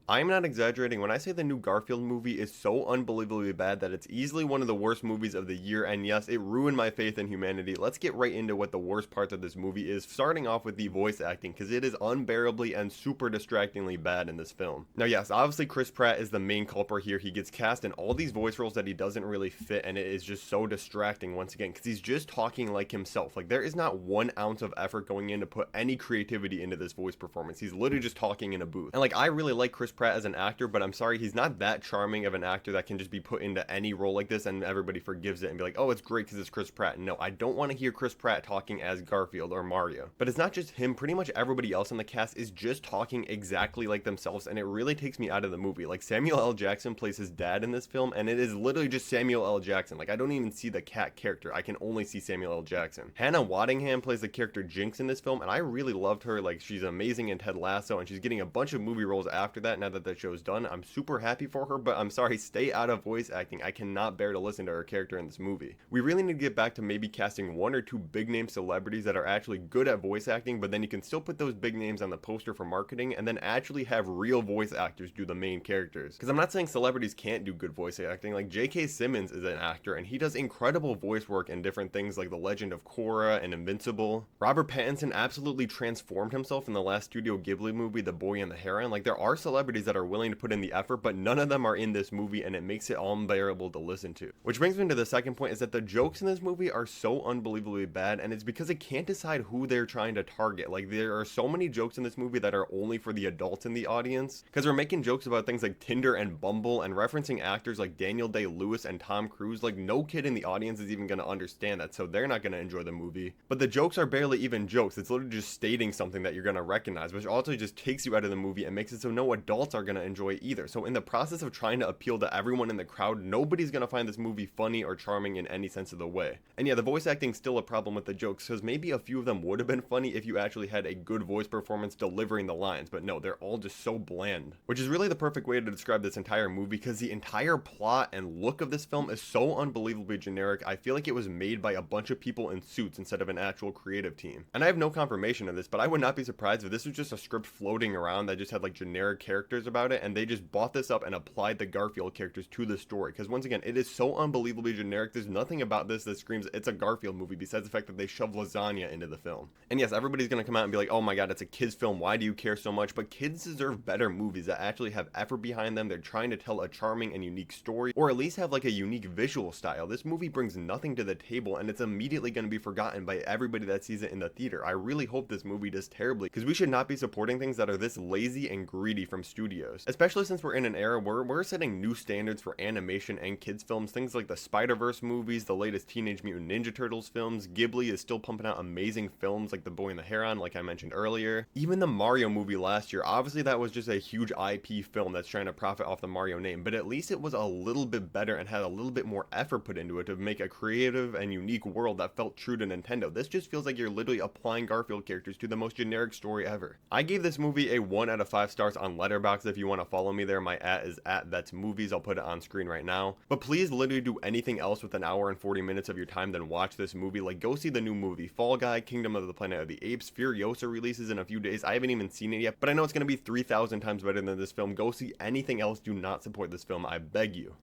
I'm not exaggerating when I say the new Garfield movie is so unbelievably bad that it's easily one of the worst movies of the year, and yes, it ruined my faith in humanity. Let's get right into what the worst parts of this movie is, starting off with the voice acting, because it is unbearably and super distractingly bad in this film. Now yes, obviously Chris Pratt is the main culprit here. He gets cast in all these voice roles that he doesn't really fit, and it is just so distracting once again, because he's just talking like himself. Like, there is not 1 ounce of effort going in to put any creativity into this voice performance. He's literally just talking in a booth. And like, I really like Chris Pratt as an actor, but I'm sorry, he's not that charming of an actor that can just be put into any role like this and everybody forgives it and be like, oh, it's great because it's Chris Pratt. No, I don't want to hear Chris Pratt talking as Garfield or Mario. But it's not just him, pretty much everybody else in the cast is just talking exactly like themselves, and it really takes me out of the movie. Like, Samuel L. Jackson plays his dad in this film, and it is literally just Samuel L. Jackson. Like, I don't even see the cat character, I can only see Samuel L. Jackson. Hannah Waddingham plays the character Jinx in this film, and I really loved her. Like, she's amazing in Ted Lasso, and she's getting a bunch of movie roles after that now that that show's done. I'm super happy for her, but I'm sorry, stay out of voice acting. I cannot bear to listen to her character in this movie. We really need to get back to maybe casting 1 or 2 big name celebrities that are actually good at voice acting, but then you can still put those big names on the poster for marketing and then actually have real voice actors do the main characters. Because I'm not saying celebrities can't do good voice acting. Like, J.K. Simmons is an actor and he does incredible voice work in different things like The Legend of Korra and Invincible. Robert Pattinson absolutely transformed himself in the last Studio Ghibli movie, The Boy and the Heron. Like, there are celebrities that are willing to put in the effort, but none of them are in this movie, and it makes it unbearable to listen to. Which brings me to the second point, is that the jokes in this movie are so unbelievably bad, and it's because it can't decide who they're trying to target. Like, there are so many jokes in this movie that are only for the adults in the audience, because we're making jokes about things like Tinder and Bumble, and referencing actors like Daniel Day-Lewis and Tom Cruise. Like, no kid in the audience is even going to understand that, so they're not going to enjoy the movie. But the jokes are barely even jokes. It's literally just stating something that you're going to recognize, which also just takes you out of the movie and makes it so no adults are going to enjoy either. So in the process of trying to appeal to everyone in the crowd, nobody's going to find this movie funny or charming in any sense of the way. And yeah, the voice acting's still a problem with the jokes, because maybe a few of them would have been funny if you actually had a good voice performance delivering the lines, but no, they're all just so bland. Which is really the perfect way to describe this entire movie, because the entire plot and look of this film is so unbelievably generic. I feel like it was made by a bunch of people in suits instead of an actual creative team. And I have no confirmation of this, but I would not be surprised if this was just a script floating around that just had like generic characters about it, and they just bought this up and applied the Garfield characters to the story. Because once again, it is so unbelievably generic. There's nothing about this that screams it's a Garfield movie besides the fact that they shove lasagna into the film. And yes, everybody's gonna come out and be like, oh my god, it's a kids film, why do you care so much? But kids deserve better movies that actually have effort behind them. They're trying to tell a charming and unique story, or at least have like a unique visual style. This movie brings nothing to the table, and it's immediately going to be forgotten by everybody that sees it in the theater. I really hope this movie does terribly, because we should not be supporting things that are this lazy and greedy from studios, especially since we're in an era where we're setting new standards for animation and kids films. Things like the Spider-Verse movies, the latest Teenage Mutant Ninja Turtles films. Ghibli is still pumping out amazing films like The Boy and the Heron, like I mentioned earlier. Even the Mario movie last year, obviously that was just a huge IP film that's trying to profit off the Mario name, but at least it was a little bit better and had a little bit more effort put into it to make a creative and unique world that felt true to Nintendo. This just feels like you're literally applying Garfield characters to the most generic story ever. I gave this movie a 1 out of 5 stars on Letterboxd. If you want to follow me there, my @ is @That'sMovies. I'll put it on screen right now. But please literally do anything else with an hour and 40 minutes of your time than watch this movie. Like, go see the new movie Fall Guy, Kingdom of the Planet of the Apes. Furiosa releases in a few days. I haven't even seen it yet, but I know it's going to be 3,000 times better than this film. Go see anything else. Do not support this film, I beg you.